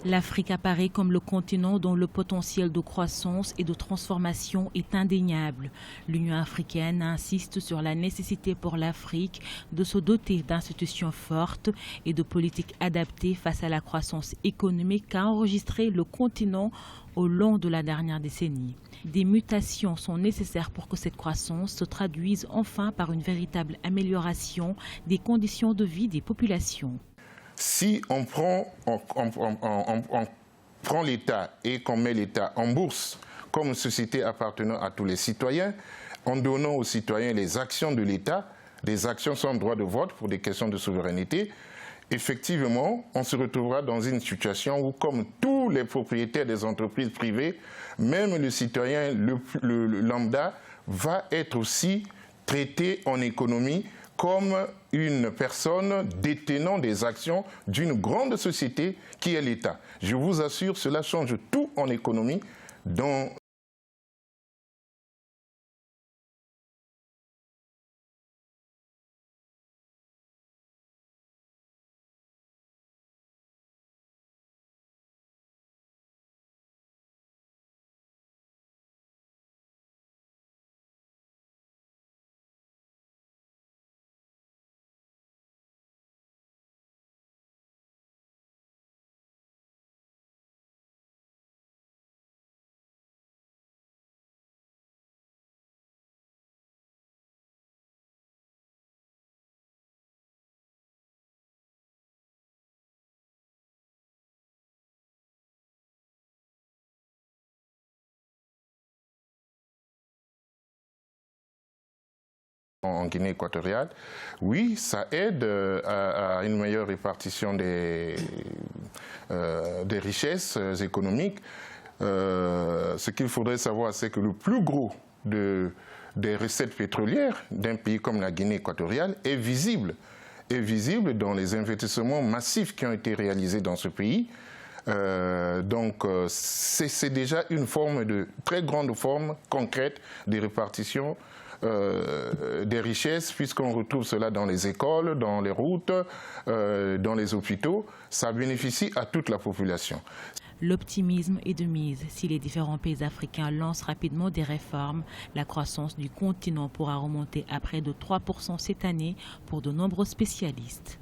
L'Afrique apparaît comme le continent dont le potentiel de croissance et de transformation est indéniable. L'Union africaine insiste sur la nécessité pour l'Afrique de se doter d'institutions fortes et de politiques adaptées face à la croissance économique qu'a enregistré le continent au long de la dernière décennie. Des mutations sont nécessaires pour que cette croissance se traduise enfin par une véritable amélioration des conditions de vie des populations. Si on prend l'État et qu'on met l'État en bourse comme une société appartenant à tous les citoyens, en donnant aux citoyens les actions de l'État, des actions sans droit de vote pour des questions de souveraineté, effectivement, on se retrouvera dans une situation où, comme tous les propriétaires des entreprises privées, même le citoyen le lambda va être aussi traité en économie comme une personne détenant des actions d'une grande société qui est l'État. Je vous assure, cela change tout en économie dans en Guinée équatoriale, oui, ça aide à une meilleure répartition des richesses économiques. Ce qu'il faudrait savoir, c'est que le plus gros des recettes pétrolières d'un pays comme la Guinée équatoriale est visible dans les investissements massifs qui ont été réalisés dans ce pays. Donc c'est déjà une très grande forme concrète de répartition des richesses, puisqu'on retrouve cela dans les écoles, dans les routes, dans les hôpitaux. Ça bénéficie à toute la population. L'optimisme est de mise. Si les différents pays africains lancent rapidement des réformes, la croissance du continent pourra remonter à près de 3% cette année pour de nombreux spécialistes.